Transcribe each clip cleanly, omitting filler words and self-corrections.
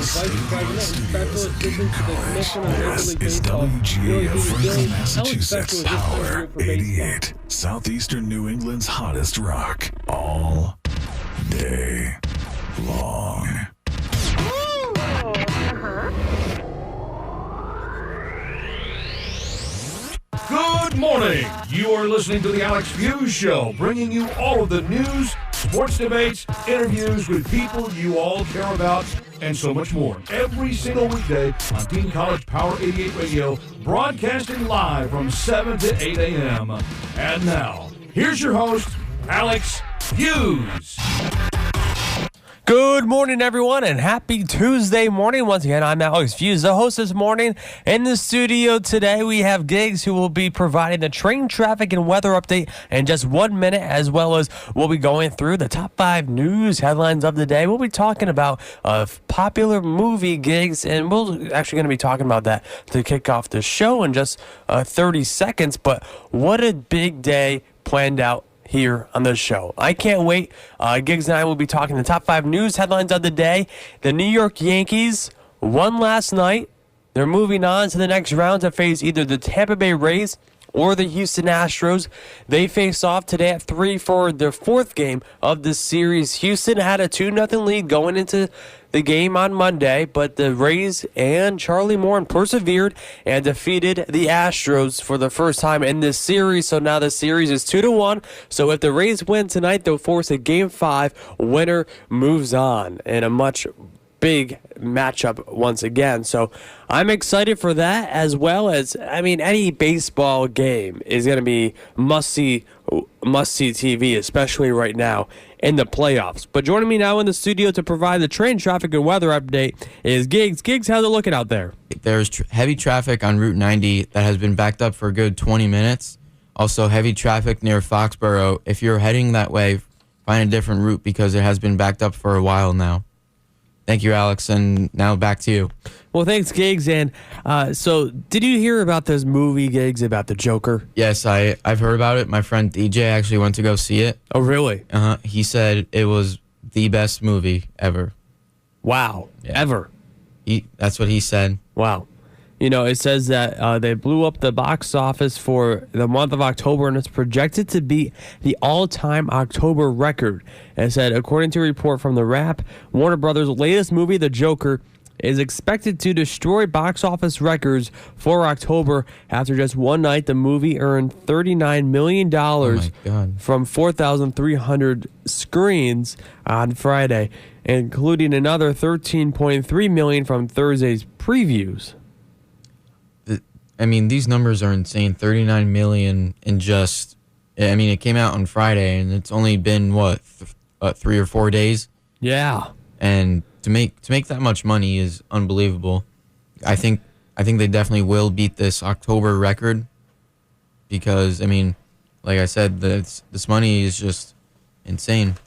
vice president and special assistant to the commissioner of Major League This is Baseball. WGA Franklin, Alex Massachusetts. Becker was just Power here for baseball. 88. Southeastern New England's hottest rock. All day long. Good morning. You are listening to the Alex Feuz Show, bringing you all of the news, sports debates, interviews with people you all care about, and so much more. Every single weekday on Teen College Power 88 Radio, broadcasting live from 7 to 8 a.m. And now, here's your host, Alex Feuz. Good morning, everyone, and happy Tuesday morning. Once again, I'm Alex Feuz, the host this morning. In the studio today, we have Giggs, who will be providing the train traffic and weather update in just 1 minute, as well as we'll be going through the top 5 news headlines of the day. We'll be talking about a popular movie, Giggs, and we're actually going to be talking about that to kick off the show in just 30 seconds. But what a big day planned out here on the show. I can't wait. Giggs and I will be talking the top 5 news headlines of the day. The New York Yankees won last night. They're moving on to the next round to face either the Tampa Bay Rays or the Houston Astros. They face off today at 3 for their 4th game of the series. Houston had a 2-0 lead going into the game on Monday, but the Rays and Charlie Morton persevered and defeated the Astros for the first time in this series. So now the series is 2-1. So if the Rays win tonight, they'll force a Game 5. Winner moves on in a much big matchup once again. So I'm excited for that, as well as, any baseball game is going to be must-see TV, especially right now in the playoffs. But joining me now in the studio to provide the train traffic and weather update is Giggs. Giggs, how's it looking out there? There's heavy traffic on Route 90 that has been backed up for a good 20 minutes. Also, heavy traffic near Foxborough. If you're heading that way, find a different route because it has been backed up for a while now. Thank you, Alex, and now back to you. Well, thanks, Giggs. And so did you hear about this movie, Giggs, about the Joker? Yes, I've heard about it. My friend DJ actually went to go see it. Oh, really? He said it was the best movie ever. Wow. Yeah. Ever. That's what he said. Wow. It says that they blew up the box office for the month of October, and it's projected to beat the all-time October record. And it said, according to a report from The Wrap, Warner Brothers' latest movie, The Joker, is expected to destroy box office records for October. After just one night, the movie earned $39 million from 4,300 screens on Friday, including another $13.3 million from Thursday's previews. These numbers are insane. 39 million in just, it came out on Friday and it's only been 3 or 4 days. Yeah. And to make that much money is unbelievable. I think they definitely will beat this October record because like I said, this money is just insane.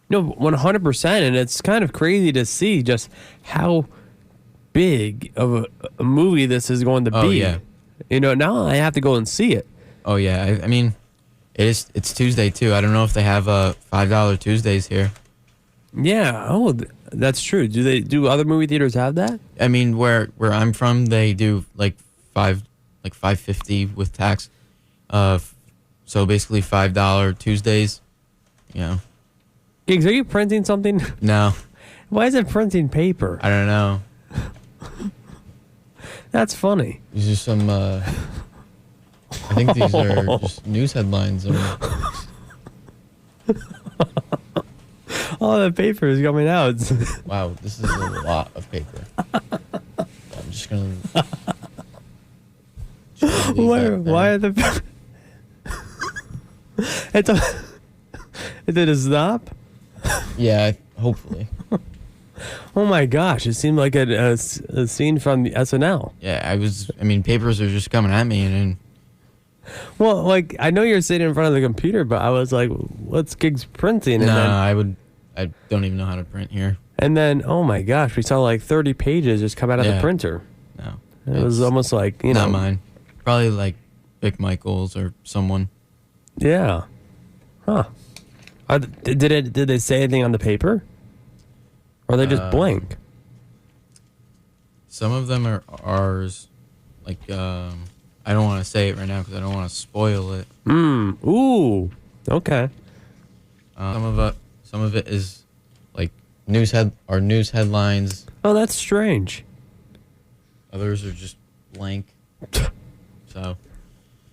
No, 100%, and it's kind of crazy to see just how big of a movie this is going to be. Oh, yeah. Now I have to go and see it. Oh, yeah. It's Tuesday, too. I don't know if they have $5 Tuesdays here. Yeah. Oh, that's true. Do other movie theaters have that? Where I'm from, they do like $5.50 with tax. So basically $5 Tuesdays. Giggs, are you printing something? No. Why is it printing paper? I don't know. That's funny. These are some, I think these are just news headlines. All the paper is coming out. Wow, this is a lot of paper. I'm just going to... Why are the... Did it stop? Yeah, hopefully. Oh my gosh, it seemed like a scene from the SNL. Yeah, papers are just coming at me and well, I know you're sitting in front of the computer, but I was like, what's Giggs printing? And I don't even know how to print here. And then, oh my gosh, we saw like 30 pages just come out of the printer. No. It was almost like, not mine. Probably like Vic Michaels or someone. Yeah. Huh. Did they say anything on the paper? Or are they just blank? Some of them are ours. Like, I don't want to say it right now because I don't want to spoil it. Ooh. Okay. Some of it is like news headlines. Oh, that's strange. Others are just blank. So.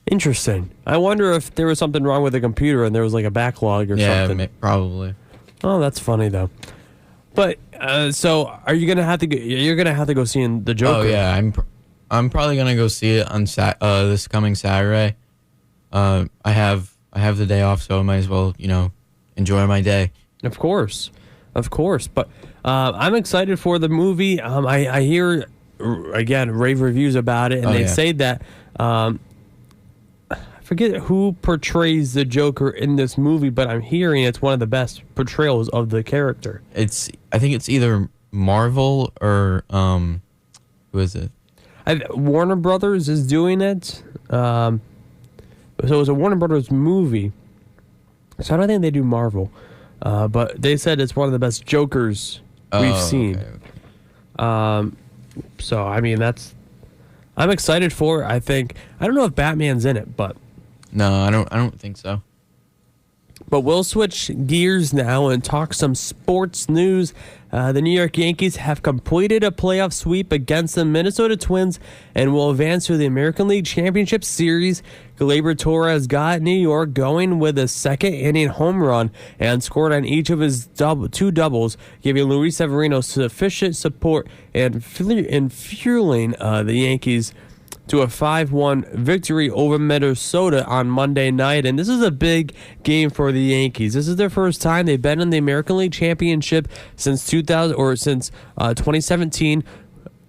Interesting. I wonder if there was something wrong with the computer and there was like a backlog or something. Yeah, probably. Oh, that's funny though. But so are you gonna have to? You're gonna have to go see the Joker. Oh yeah, I'm probably gonna go see it on this coming Saturday. I have the day off, so I might as well enjoy my day. Of course. But I'm excited for the movie. I hear again rave reviews about it, and they say that. I forget who portrays the Joker in this movie, but I'm hearing it's one of the best portrayals of the character. I think it's either Marvel or who is it? Warner Brothers is doing it. So it's a Warner Brothers movie. So I don't think they do Marvel, but they said it's one of the best Jokers we've seen. Okay. So I mean I'm excited for it. I don't know if Batman's in it, but. No, I don't think so. But we'll switch gears now and talk some sports news. The New York Yankees have completed a playoff sweep against the Minnesota Twins and will advance to the American League Championship Series. Gleyber Torres got New York going with a second-inning home run and scored on each of his two doubles, giving Luis Severino sufficient support and fueling the Yankees to a 5-1 victory over Minnesota on Monday night. And this is a big game for the Yankees. This is their first time they've been in the American League Championship since 2017.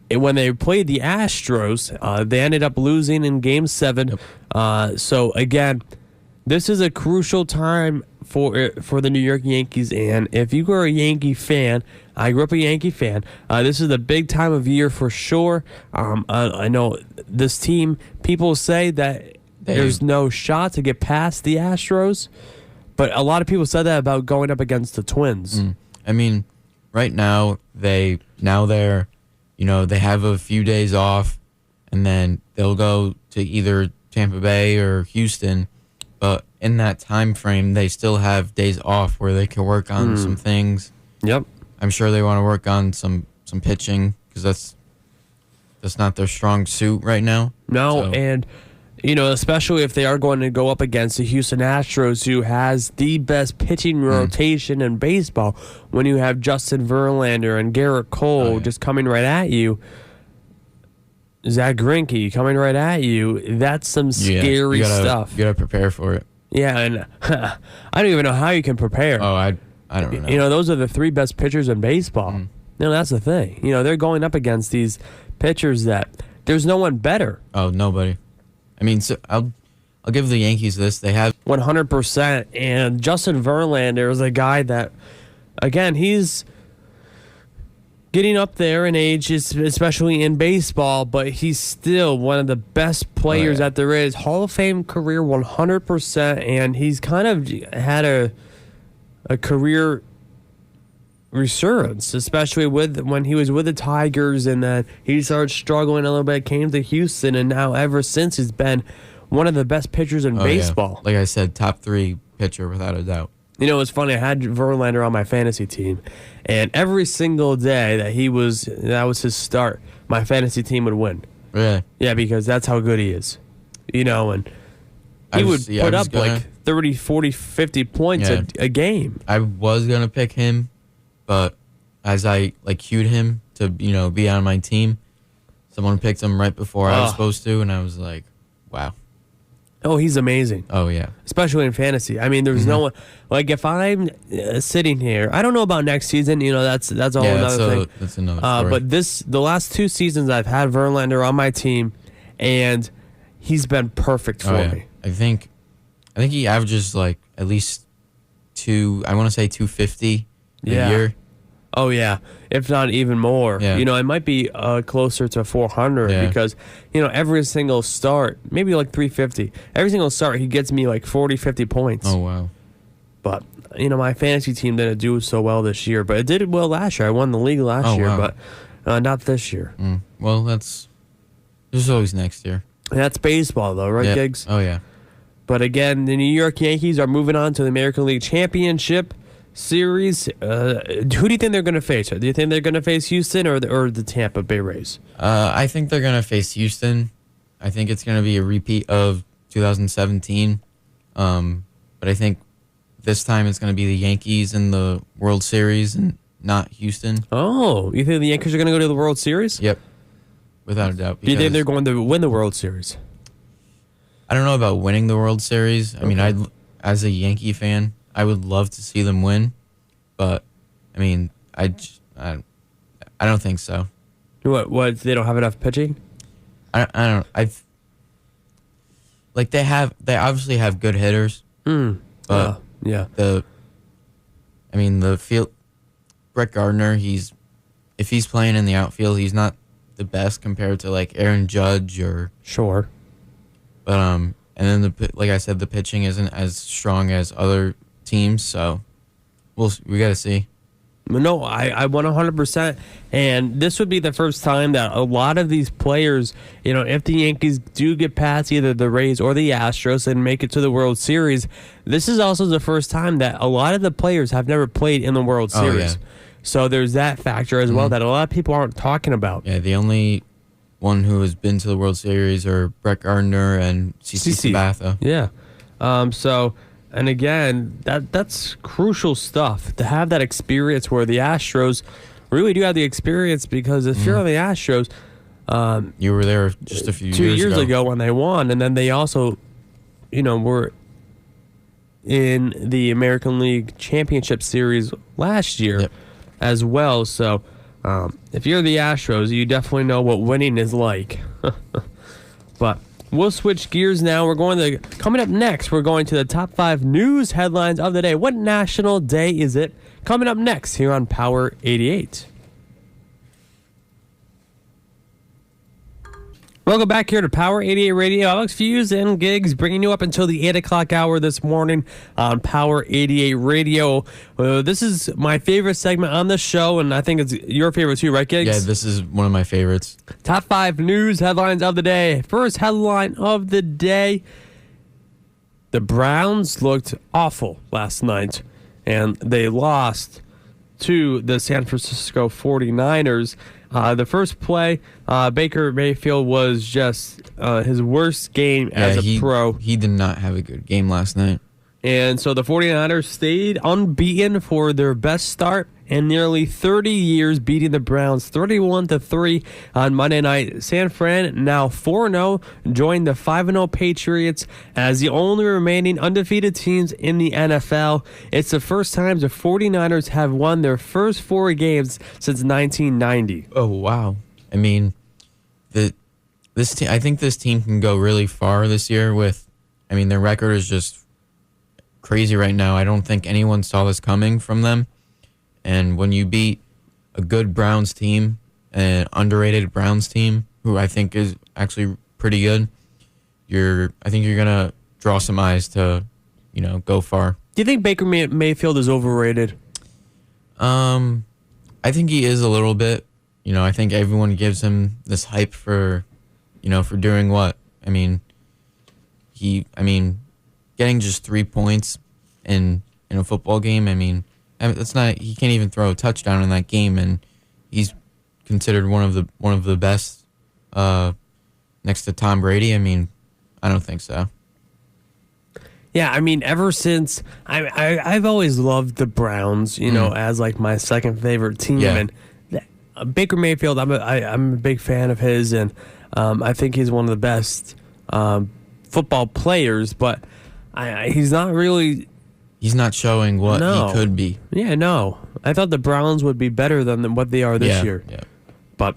And when they played the Astros, they ended up losing in Game 7. Yep. So again, this is a crucial time for the New York Yankees, and if you are a Yankee fan, I grew up a Yankee fan, this is a big time of year for sure. I know this team, people say that there's no shot to get past the Astros, but a lot of people said that about going up against the Twins. I mean, right now, they have a few days off, and then they'll go to either Tampa Bay or Houston. But in that time frame, they still have days off where they can work on some things. Yep. I'm sure they want to work on some pitching because that's not their strong suit right now. No, so. And especially if they are going to go up against the Houston Astros, who has the best pitching rotation in baseball. When you have Justin Verlander and Garrett Cole just coming right at you. Zach Greinke coming right at you. That's some scary stuff. You gotta prepare for it. Yeah, and I don't even know how you can prepare. Oh, I don't know. Those are the three best pitchers in baseball. That's the thing. They're going up against these pitchers that there's no one better. Oh, nobody. I mean, so I'll give the Yankees this. They have 100%, and Justin Verlander is a guy that, again, he's getting up there in age, especially in baseball, but he's still one of the best players that there is. Hall of Fame career, 100%, and he's kind of had a career resurgence, especially when he was with the Tigers, and then he started struggling a little bit, came to Houston, and now ever since he's been one of the best pitchers in baseball. Yeah. Like I said, top 3 pitcher without a doubt. It's funny. I had Verlander on my fantasy team, and every single day that was his start, my fantasy team would win. Really? Yeah, because that's how good he is. And he would put up like 30, 40, 50 points a game. I was going to pick him, but as I cued him to, be on my team, someone picked him right before I was supposed to, and I was like, wow. Oh, he's amazing. Oh, yeah. Especially in fantasy. I mean, there's no one. Like, if I'm sitting here, I don't know about next season. That's all another thing. That's another story. But the last 2 seasons, I've had Verlander on my team, and he's been perfect for me. I think he averages, at least I want to say 250 a year. Oh, yeah. If not even more. Yeah. It might be closer to 400 because, every single start, maybe like 350. Every single start, he gets me like 40, 50 points. Oh, wow. But, my fantasy team didn't do so well this year, but it did well last year. I won the league last year. Wow. But, Not this year. Well, there's always next year. That's baseball, though, right, Yep. Giggs? Oh, yeah. But again, the New York Yankees are moving on to the American League Championship Series. Who do you think they're going to face? Do you think they're going to face Houston or the Tampa Bay Rays? I think they're going to face Houston. I think it's going to be a repeat of 2017. But I think this time it's going to be the Yankees in the World Series and not Houston. Oh, you think the Yankees are going to go to the World Series? Yep. Without a doubt. Do you think because they're going to win the World Series? I don't know about winning the World Series. I mean, as a Yankee fan, I would love to see them win. But, I mean, I don't think so. What? They don't have enough pitching? I don't. They obviously have good hitters. But yeah. the field, Brett Gardner, if he's playing in the outfield, he's not the best compared to like Aaron Judge or Sure. But and then like I said, the pitching isn't as strong as other teams, so we got to see. No, I 100%. And this would be the first time that a lot of these players, if the Yankees do get past either the Rays or the Astros and make it to the World Series, this is also the first time that a lot of the players have never played in the World Series. Yeah. So there's that factor as well that a lot of people aren't talking about. Yeah, the only one who has been to the World Series are Brett Gardner and CC Sabathia. Yeah. And again, that's crucial stuff to have that experience where the Astros really do have the experience, because if you're on the Astros, you were there just a few 2 years years ago when they won, and then they also, were in the American League Championship Series last year as well. So if you're the Astros, you definitely know what winning is like. But we'll switch gears now. Coming up next, we're going to the top 5 news headlines of the day. What national day is it? Coming up next here on Power 88. Welcome back here to Power 88 Radio. Alex Feuz and Giggs bringing you up until the 8 o'clock hour this morning on Power 88 Radio. This is my favorite segment on the show, and I think it's your favorite too, right, Giggs? Yeah, this is one of my favorites. Top 5 news headlines of the day. First headline of the day: the Browns looked awful last night, and they lost to the San Francisco 49ers. The first play, Baker Mayfield was just his worst game as a pro. He did not have a good game last night. And so the 49ers stayed unbeaten for their best start in nearly 30 years, beating the Browns 31-3 on Monday night. San Fran, now 4-0, joined the 5-0 Patriots as the only remaining undefeated teams in the NFL. It's the first time the 49ers have won their first 4 games since 1990. Oh, wow. I mean, this team. I think this team can go really far this year their record is just crazy right now. I don't think anyone saw this coming from them. And when you beat a good Browns team, an underrated Browns team, who I think is actually pretty good, I think you're gonna draw some eyes to, go far. Do you think Baker Mayfield is overrated? I think he is a little bit. I think everyone gives him this hype for doing what? Getting just 3 points in a football game. That's not. He can't even throw a touchdown in that game, and he's considered one of the best next to Tom Brady. I don't think so. Yeah, ever since I've always loved the Browns, as like my second favorite team. Yeah. And Baker Mayfield, I'm a big fan of his, and I think he's one of the best football players. But he's not really. He's not showing what he could be. Yeah, no. I thought the Browns would be better than what they are this year. Yeah. But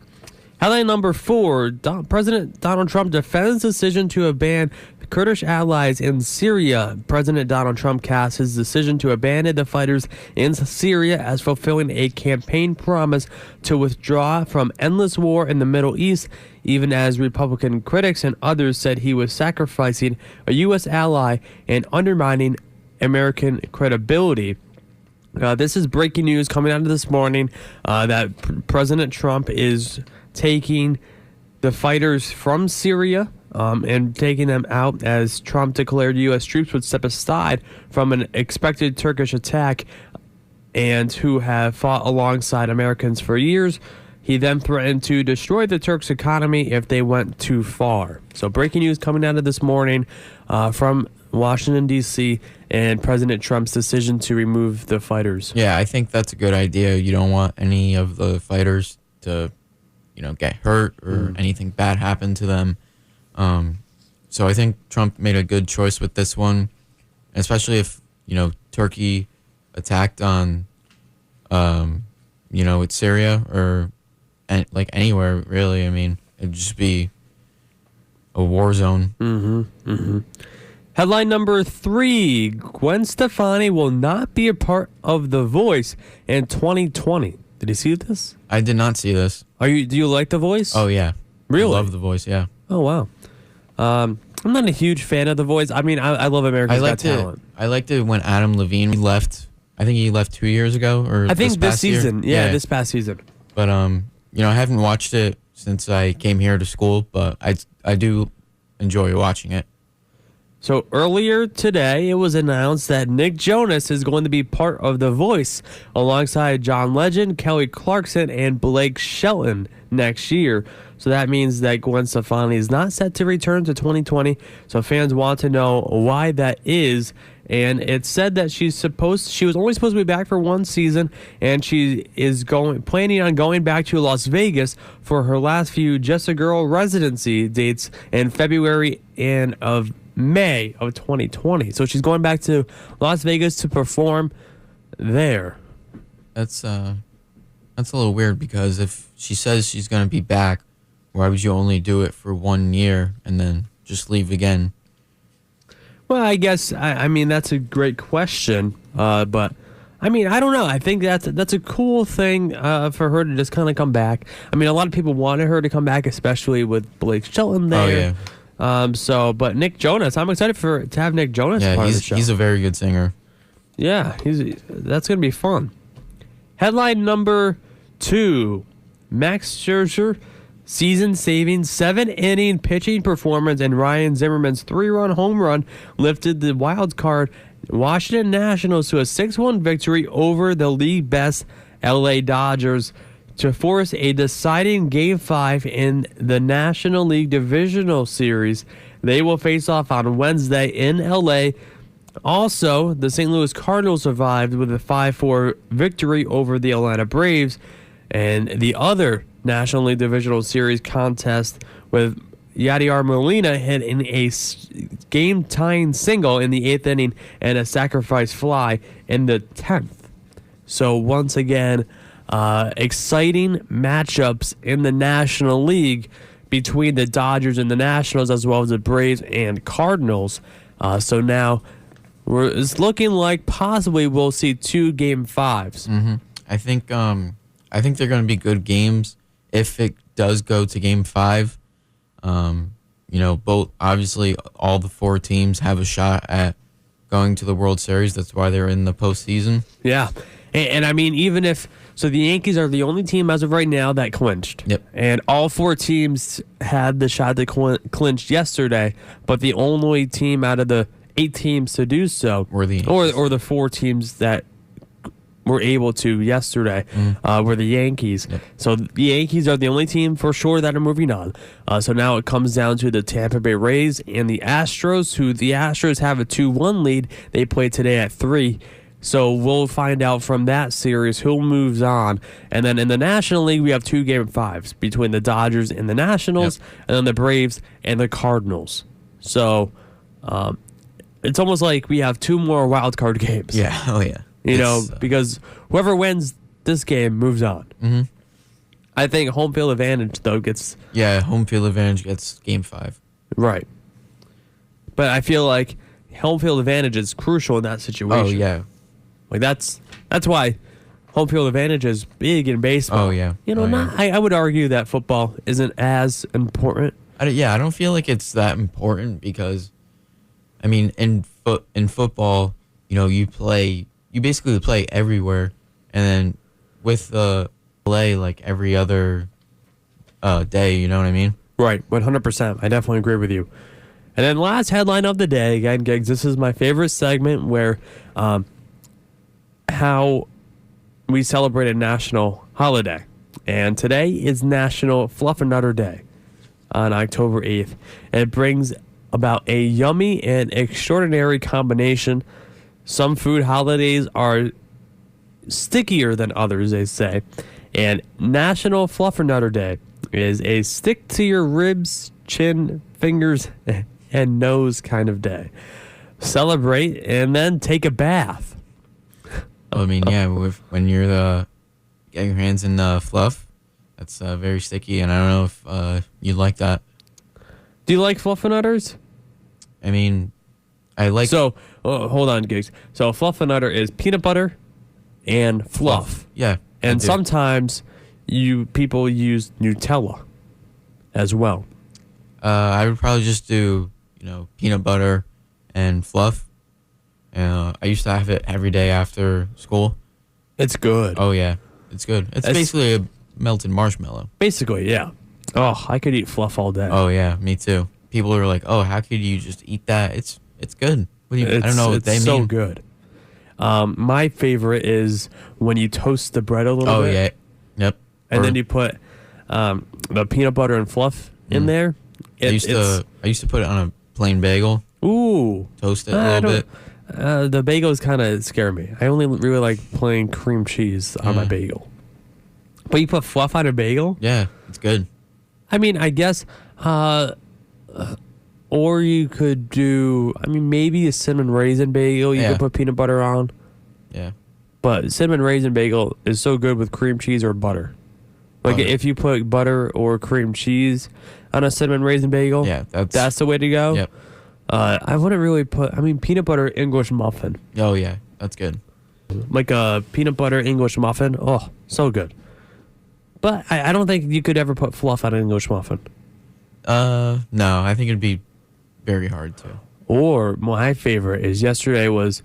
headline number 4, President Donald Trump defends decision to abandon Kurdish allies in Syria. President Donald Trump cast his decision to abandon the fighters in Syria as fulfilling a campaign promise to withdraw from endless war in the Middle East, even as Republican critics and others said he was sacrificing a U.S. ally and undermining American credibility. This is breaking news coming out of this morning that President Trump is taking the fighters from Syria and taking them out as Trump declared U.S. troops would step aside from an expected Turkish attack and who have fought alongside Americans for years. He then threatened to destroy the Turks' economy if they went too far. So breaking news coming out of this morning from Washington, D.C., and President Trump's decision to remove the fighters. Yeah, I think that's a good idea. You don't want any of the fighters to, get hurt or anything bad happen to them. So I think Trump made a good choice with this one, especially if, Turkey attacked on, with Syria or anywhere, really. I mean, it'd just be a war zone. Headline number 3, Gwen Stefani will not be a part of The Voice in 2020. Did you see this? I did not see this. Do you like The Voice? Oh, yeah. Really? I love The Voice, yeah. Oh, wow. I'm not a huge fan of The Voice. I mean, I love America's Got Talent. I liked it when Adam Levine left. I think he left 2 years ago, or I think this season. Yeah, this past season. But I haven't watched it since I came here to school, but I do enjoy watching it. So earlier today, it was announced that Nick Jonas is going to be part of The Voice alongside John Legend, Kelly Clarkson, and Blake Shelton next year. So that means that Gwen Stefani is not set to return to 2020. So fans want to know why that is. And it said that she was only supposed to be back for one season, and she is planning on going back to Las Vegas for her last few Just a Girl residency dates in February and of May of 2020. So she's going back to Las Vegas to perform there. That's a little weird, because if she says she's going to be back, why would you only do it for 1 year and then just leave again? Well, I guess I mean that's a great question, but I mean I don't know. I think that's a cool thing for her to just kind of come back. I mean, a lot of people wanted her to come back, especially with Blake Shelton there. Oh yeah. But Nick Jonas, I'm excited to have Nick Jonas part of the show. He's a very good singer. Yeah, that's gonna be fun. Headline number 2: Max Scherzer season-saving 7-inning pitching performance and Ryan Zimmerman's 3-run home run lifted the wild card Washington Nationals to a 6-1 victory over the league best LA Dodgers to force a deciding Game 5 in the National League Divisional Series. They will face off on Wednesday in LA. Also, the St. Louis Cardinals survived with a 5-4 victory over the Atlanta Braves, and the other National League Divisional Series contest with Yadier Molina hitting a game-tying single in the 8th inning and a sacrifice fly in the 10th. So once again, exciting matchups in the National League between the Dodgers and the Nationals, as well as the Braves and Cardinals. So now it's looking like possibly we'll see 2 Game 5s. Mm-hmm. I think they're going to be good games if it does go to Game 5. Both obviously all the 4 teams have a shot at going to the World Series. That's why they're in the postseason. Yeah, and I mean, even if so, the Yankees are the only team as of right now that clinched. Yep. And all 4 teams had the shot that clinched yesterday, but the only team out of the 8 teams to do so were the Yankees. or the 4 teams that were able to yesterday were the Yankees. Yep. So the Yankees are the only team for sure that are moving on. So now it comes down to the Tampa Bay Rays and the Astros, who the Astros have a 2-1 lead. They play today at 3. So we'll find out from that series who moves on. And then in the National League, we have 2 Game 5s between the Dodgers and the Nationals, and then the Braves and the Cardinals. So it's almost like we have 2 more wild card games. Yeah. Oh yeah. Because whoever wins this game moves on. Mm-hmm. I think home field advantage, though, gets... Yeah, home field advantage gets Game 5. Right. But I feel like home field advantage is crucial in that situation. Oh, yeah. Like, that's why home field advantage is big in baseball. Oh, yeah. I would argue that football isn't as important. I don't feel like it's that important because, I mean, in football, you you basically play everywhere, and then with the play like every other day. You know what I mean? Right, 100%. I definitely agree with you. And then last headline of the day, again, gigs. This is my favorite segment where how we celebrate a national holiday, and today is National Fluffernutter Day on October 8th. It brings about a yummy and extraordinary combination. Some food holidays are stickier than others, they say. And National Fluffernutter Day is a stick to your ribs, chin, fingers, and nose kind of day. Celebrate and then take a bath. I mean, yeah, when you're getting your hands in fluff, that's very sticky, and I don't know if you like that. Do you like Fluffernutters? I mean, I like... So, hold on, Gigs. So, Fluffernutter is peanut butter and fluff. Yeah. And sometimes people use Nutella as well. I would probably just do, peanut butter and fluff. I used to have it every day after school. It's good. Oh, yeah. It's good. It's basically a melted marshmallow. Basically, yeah. Oh, I could eat fluff all day. Oh, yeah, me too. People are like, oh, how could you just eat that? It's good. What do you, I don't know what they mean. It's so good. My favorite is when you toast the bread a little bit. Oh, yeah. Yep. And then you put the peanut butter and fluff in there. I used to put it on a plain bagel. Ooh. Toast it a little bit. The bagels kind of scare me. I only really like plain cream cheese on my bagel. But you put fluff on a bagel? Yeah, it's good. I mean, I guess, or you could do, maybe a cinnamon raisin bagel you could put peanut butter on. Yeah. But cinnamon raisin bagel is so good with cream cheese or butter. Like if you put butter or cream cheese on a cinnamon raisin bagel, that's the way to go. Yep. I wouldn't really put, peanut butter English muffin. Oh, yeah, that's good. Like a peanut butter English muffin. Oh, so good. But I don't think you could ever put fluff on an English muffin. No, I think it'd be very hard to. Or my favorite is yesterday was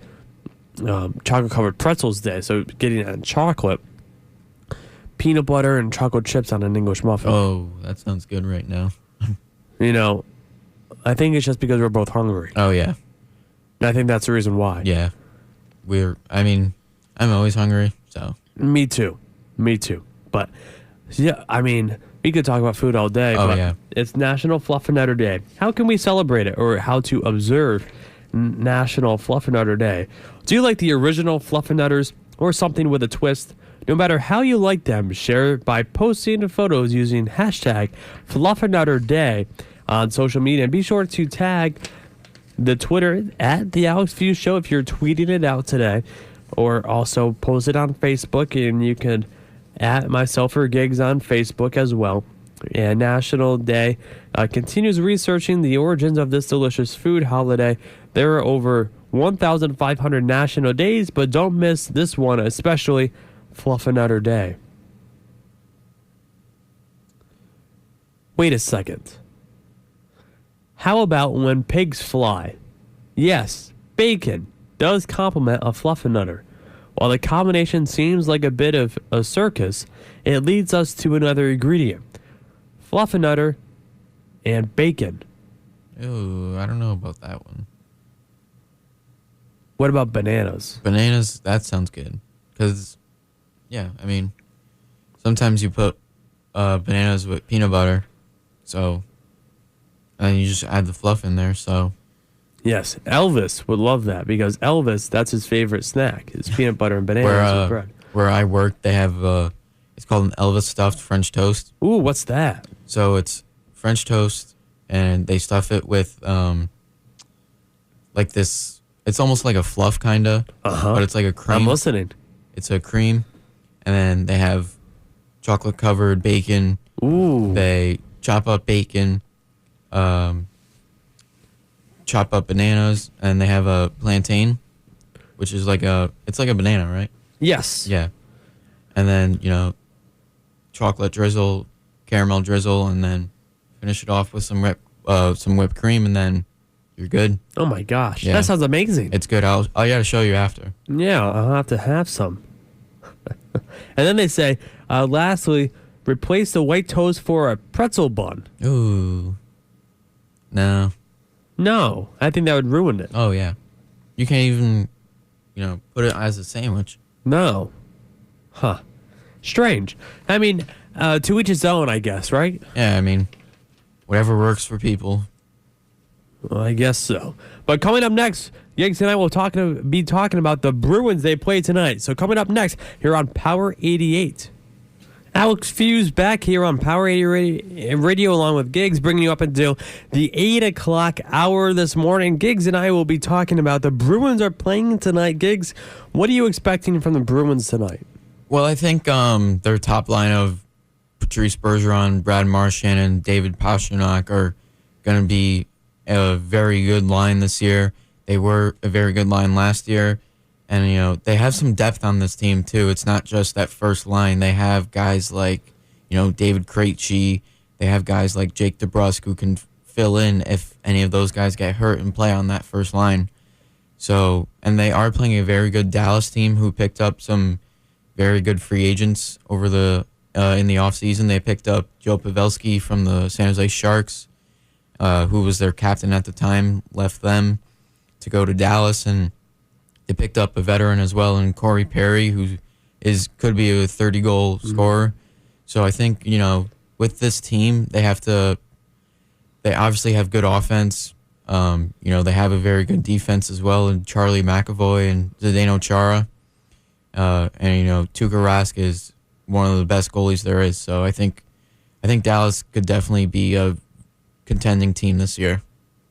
chocolate covered pretzels day. So getting on chocolate, peanut butter and chocolate chips on an English muffin. Oh, that sounds good right now. I think it's just because we're both hungry. Oh, yeah. And I think that's the reason why. Yeah. I'm always hungry, so. Me too. But, yeah, we could talk about food all day. Oh, but yeah. It's National Fluffernutter Day. How can we celebrate it, or how to observe National Fluffernutter Day? Do you like the original Fluffernutters or something with a twist? No matter how you like them, share by posting photos using hashtag #FlufferNutterDay on social media. And be sure to tag the Twitter at The Alex Feuz Show if you're tweeting it out today. Or also post it on Facebook, and you can at myself or Gigs on Facebook as well. And National Day continues researching the origins of this delicious food holiday. There are over 1,500 national days, but don't miss this one, especially Fluffernutter Day. Wait a second. How about when pigs fly? Yes, bacon does complement a Fluffernutter. While the combination seems like a bit of a circus, it leads us to another ingredient. Fluffernutter and bacon. Ooh, I don't know about that one. What about bananas? Bananas, that sounds good. Because, sometimes you put bananas with peanut butter, and then you just add the fluff in there, so. Yes, Elvis would love that, because Elvis, that's his favorite snack, is peanut butter and bananas with bread. Where I work, they have, it's called an Elvis stuffed French toast. Ooh, what's that? So it's French toast, and they stuff it with, like this, it's almost like a fluff, kind of, but it's like a cream. I'm listening. It's a cream, and then they have chocolate-covered bacon. Ooh. They chop up bacon, chop up bananas, and they have a plantain, which is it's like a banana, right? Yes. Yeah. And then, chocolate drizzle, caramel drizzle, and then finish it off with some whipped cream, and then you're good. Oh my gosh, Yeah. that sounds amazing. It's good. I got to show you after. Yeah, I'll have to have some. And then they say, lastly, replace the white toast for a pretzel bun. Ooh. No. No, I think that would ruin it. Oh, yeah. You can't even, put it as a sandwich. No. Huh. Strange. I mean, to each his own, I guess, right? Yeah, I mean, whatever works for people. Well, I guess so. But coming up next, Yanks and I will be talking about the Bruins they play tonight. So coming up next here on Power 88. Alex Feuz back here on Power 88 Radio along with Giggs, bringing you up until the 8 o'clock hour this morning. Giggs and I will be talking about the Bruins are playing tonight. Giggs, what are you expecting from the Bruins tonight? Well, I think their top line of Patrice Bergeron, Brad Marchand, and David Pastrnak are going to be a very good line this year. They were a very good line last year. And, they have some depth on this team, too. It's not just that first line. They have guys like, David Krejci. They have guys like Jake DeBrusk who can fill in if any of those guys get hurt and play on that first line. So, and they are playing a very good Dallas team who picked up some very good free agents over in the offseason. They picked up Joe Pavelski from the San Jose Sharks, who was their captain at the time, left them to go to Dallas, and they picked up a veteran as well in Corey Perry, who could be a 30-goal scorer. So I think, with this team, they obviously have good offense. They have a very good defense as well, and Charlie McAvoy and Zdeno Chara. And Tuukka Rask is one of the best goalies there is. So I think Dallas could definitely be a contending team this year.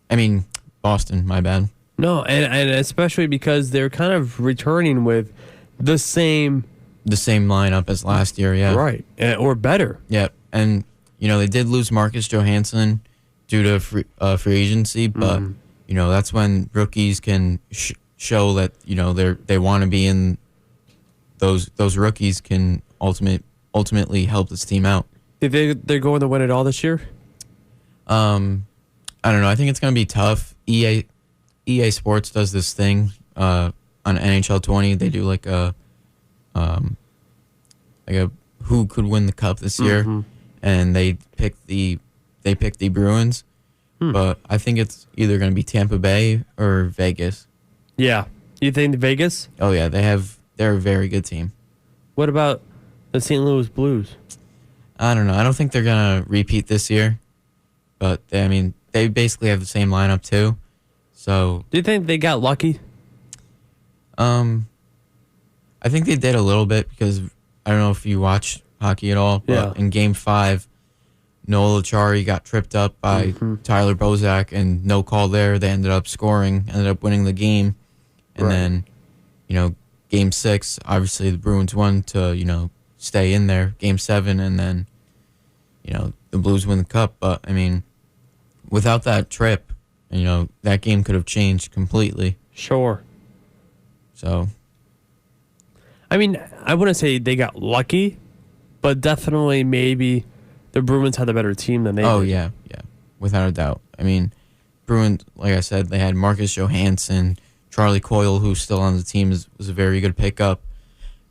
I mean, Boston, my bad. No, and especially because they're kind of returning with the same lineup as last year, yeah. Right, or better. Yeah, and they did lose Marcus Johansson due to free agency, but that's when rookies can show that they want to be in. Those rookies can ultimately help this team out. Think they're going to win it all this year? I don't know. I think it's going to be tough. EA Sports does this thing on NHL 20. They do like a who could win the cup this year, and they pick the Bruins. But I think it's either going to be Tampa Bay or Vegas. Yeah, you think Vegas? Oh yeah, they're a very good team. What about the St. Louis Blues? I don't know. I don't think they're going to repeat this year, but they basically have the same lineup too. So, do you think they got lucky? I think they did a little bit because I don't know if you watch hockey at all, but in Game 5, Noel Acciari got tripped up by Tyler Bozak, and no call there. They ended up scoring, ended up winning the game, and then, Game 6, obviously the Bruins won to stay in there. Game 7, and then the Blues win the cup. But without that trip, that game could have changed completely. Sure. So, I wouldn't say they got lucky, but definitely maybe the Bruins had a better team than they did. Oh, yeah, without a doubt. Bruins, like I said, they had Marcus Johansson, Charlie Coyle, who's still on the team, was a very good pickup.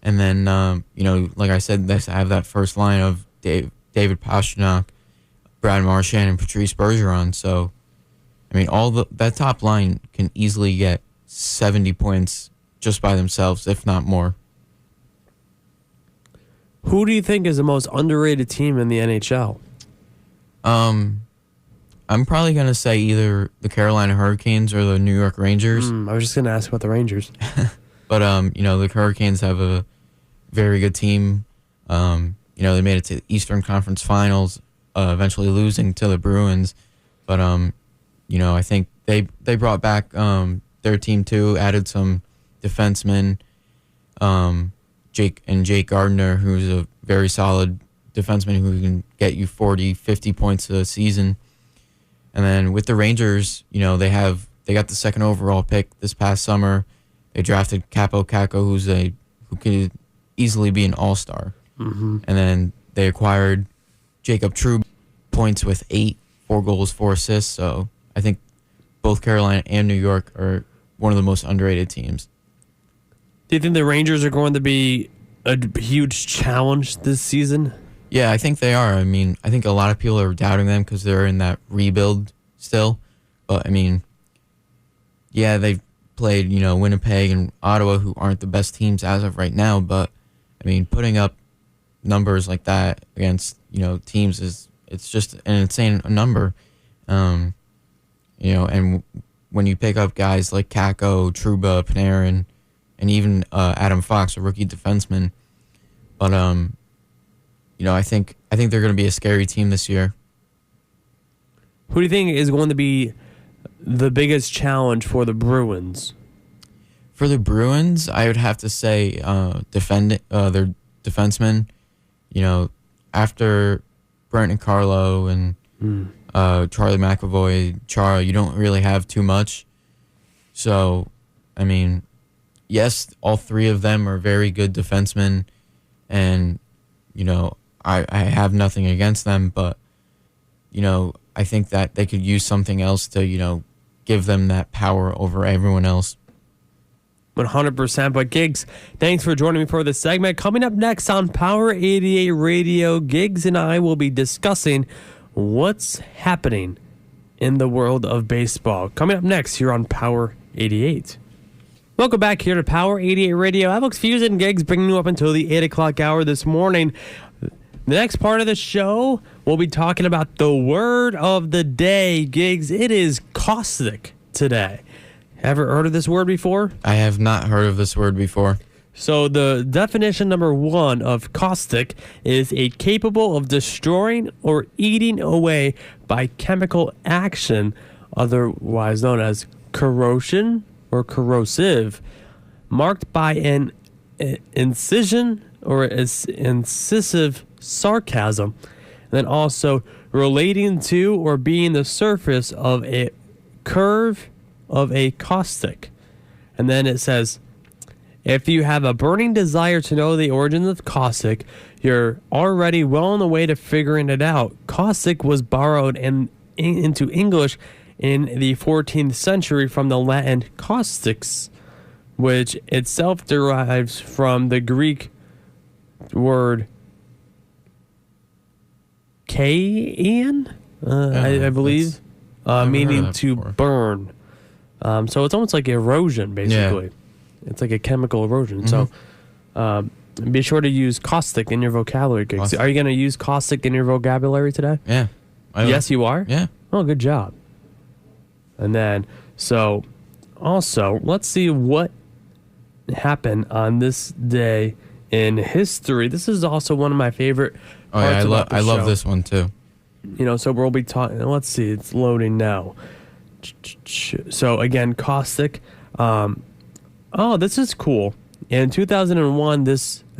And then, like I said, they have that first line of David Pastrnak, Brad Marchand, and Patrice Bergeron. So, that top line can easily get 70 points just by themselves, if not more. Who do you think is the most underrated team in the NHL? I'm probably going to say either the Carolina Hurricanes or the New York Rangers. I was just going to ask about the Rangers. But, the Hurricanes have a very good team. They made it to the Eastern Conference Finals, eventually losing to the Bruins. But, I think they brought back their team too, added some defensemen, Jake Gardner, who's a very solid defenseman who can get you 40, 50 points a season. And then with the Rangers, they got the second overall pick this past summer. They drafted Capo Caco, who could easily be an all-star. And then they acquired Jacob True, points with 8, 4 goals, 4 assists. So I think both Carolina and New York are one of the most underrated teams. Do you think the Rangers are going to be a huge challenge this season? Yeah, I think they are. I mean, I think a lot of people are doubting them because they're in that rebuild still. But, I mean, yeah, they've played, Winnipeg and Ottawa, who aren't the best teams as of right now. But, I mean, putting up numbers like that against, teams it's just an insane number. And when you pick up guys like Kakko, Trouba, Panarin, and even Adam Fox, a rookie defenseman. But, I think they're going to be a scary team this year. Who do you think is going to be the biggest challenge for the Bruins? For the Bruins, I would have to say their defensemen. After Brent and Carlo and Charlie McAvoy, Chara, you don't really have too much. So, I mean, yes, all three of them are very good defensemen, and I have nothing against them, but I think that they could use something else to give them that power over everyone else. 100%. But Giggs, thanks for joining me for this segment. Coming up next on Power 88 Radio, Giggs and I will be discussing what's happening in the world of baseball. Coming up next here on Power 88. Welcome back here to Power 88 Radio. Alex Feuz and Giggs bringing you up until the 8 o'clock hour this morning. The next part of the show, we'll be talking about the word of the day. Giggs, it is caustic today. Ever heard of this word before? I have not heard of this word before. So the definition number 1 of caustic is a capable of destroying or eating away by chemical action, otherwise known as corrosion or corrosive, marked by an incision or incisive sarcasm, and then also relating to or being the surface of a curve of a caustic. And then it says, if you have a burning desire to know the origins of caustic, you're already well on the way to figuring it out. Caustic was borrowed into English in the 14th century from the Latin causticus, which itself derives from the Greek word kain, I believe, meaning to burn. So it's almost like erosion, basically. Yeah. It's like a chemical erosion. Mm-hmm. So be sure to use caustic in your vocabulary. Are you going to use caustic in your vocabulary today? Yeah. Yes, you are? Yeah. Oh, good job. And then, so also, let's see what happened on this day in history. This is also one of my favorite parts about the I love show. this one too. So we'll be talking. Let's see, it's loading now. So again, caustic. This is cool. In 2001,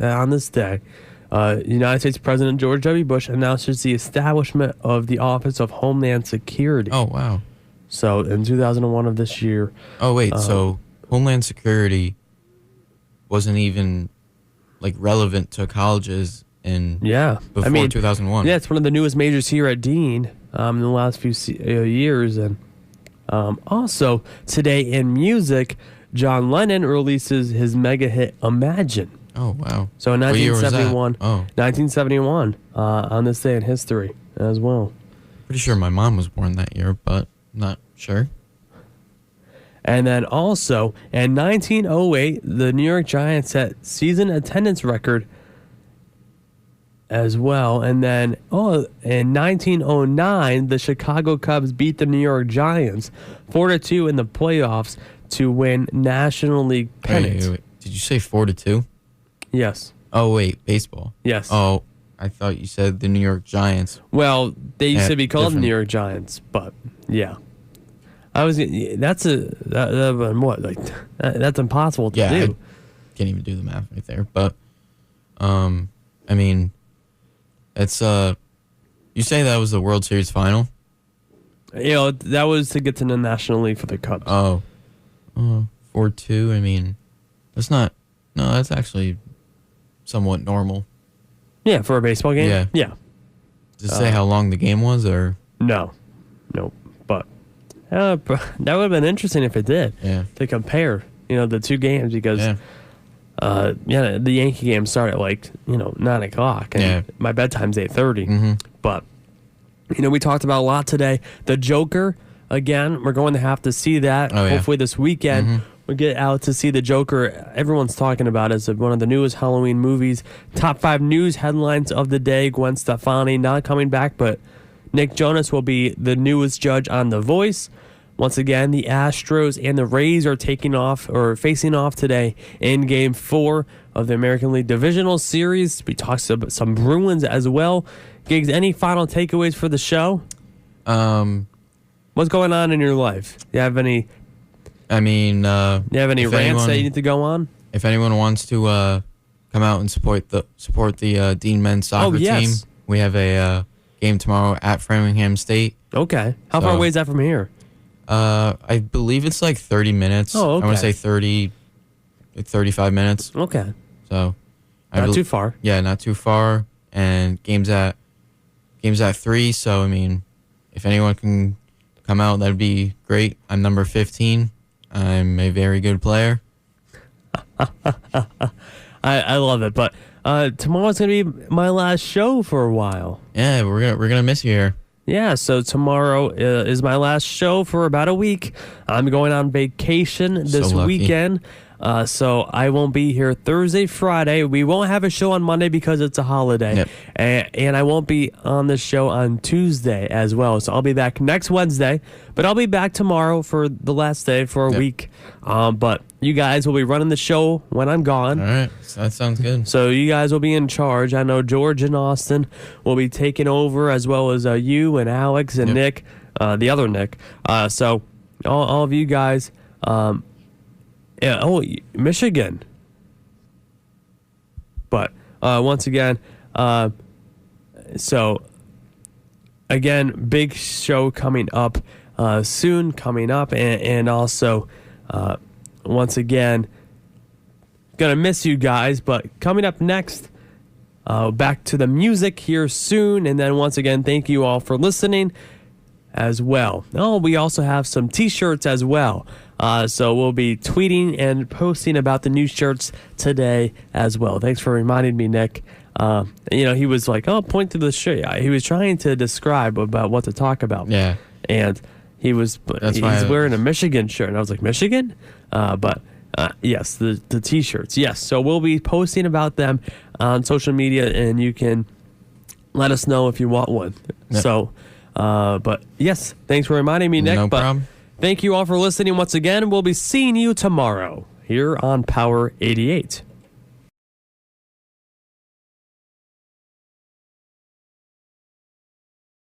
on this day, United States President George W. Bush announces the establishment of the Office of Homeland Security. Oh, wow. So in 2001 of this year. Oh, wait. So Homeland Security wasn't even relevant to colleges before 2001. Yeah, it's one of the newest majors here at Dean in the last few years. And also today in music, John Lennon releases his mega hit Imagine. Oh, wow. So in 1971, 1971 Oh. On this day in history as well. Pretty sure my mom was born that year, but not sure. And then also in 1908, the New York Giants set season attendance record as well. And then in 1909, the Chicago Cubs beat the New York Giants 4-2 in the playoffs to win National League pennant. Wait. Did you say 4-2? Yes. Oh, wait, baseball. Yes. Oh, I thought you said the New York Giants. Well, they used to be called the different. New York Giants, but yeah. That's impossible to Yeah, do. I can't even do the math right there. But, I mean, it's you say that was the World Series final? That was to get to the National League for the Cubs. Oh, 4-2. I mean, that's actually somewhat normal. Yeah, for a baseball game? Yeah. Does it say how long the game was, or? No. But That would have been interesting if it did. Yeah. To compare, the two games because, Yeah. the Yankee game started at 9 o'clock, and Yeah. my bedtime's 8:30. But we talked about a lot today. The Joker again. We're going to have to see that Oh, yeah. hopefully this weekend. We get out to see the Joker. Everyone's talking about it as one of the newest Halloween movies. Top 5 news headlines of the day. Gwen Stefani not coming back, but Nick Jonas will be the newest judge on The Voice. Once again, the Astros and the Rays are facing off today in Game 4 of the American League Divisional Series. We talked about some Bruins as well. Giggs, any final takeaways for the show? What's going on in your life? Do you have any? I mean, Do you have any rants that you need to go on? If anyone wants to come out and support the Dean men's soccer team, we have a game tomorrow at Framingham State. Okay. How far away is that from here? I believe it's like 30 minutes. Oh, okay. I want to say 35 minutes. Okay. So, Not too far. Yeah, not too far. And games at 3. So, I mean, if anyone can come out, that'd be great. I'm number 15. I'm a very good player. I love it. But tomorrow's gonna be my last show for a while. Yeah, we're gonna miss you here. Yeah, so tomorrow is my last show for about a week. I'm going on vacation this lucky. weekend. So I won't be here Thursday, Friday. We won't have a show on Monday because it's a holiday. Yep. And I won't be on the show on Tuesday as well. So I'll be back next Wednesday. But I'll be back tomorrow for the last day for a week. But you guys will be running the show when I'm gone. All right, that sounds good. So you guys will be in charge. I know George and Austin will be taking over, as well as you and Alex and Nick, the other Nick. So all of you guys. Michigan. But once again, so again, big show coming up soon, and also once again, gonna miss you guys. But coming up next, back to the music here soon, and then once again, thank you all for listening as well. Oh, we also have some t-shirts as well. So we'll be tweeting and posting about the new shirts today as well. Thanks for reminding me, Nick. He was like, "Oh, point to the shirt." He was trying to describe about what to talk about. Yeah. And he's wearing a Michigan shirt, and I was like, "Michigan?" Yes, the t-shirts. Yes. So we'll be posting about them on social media, and you can let us know if you want one. Yep. So, but yes, thanks for reminding me, Nick. No problem. Thank you all for listening once again. We'll be seeing you tomorrow here on Power 88.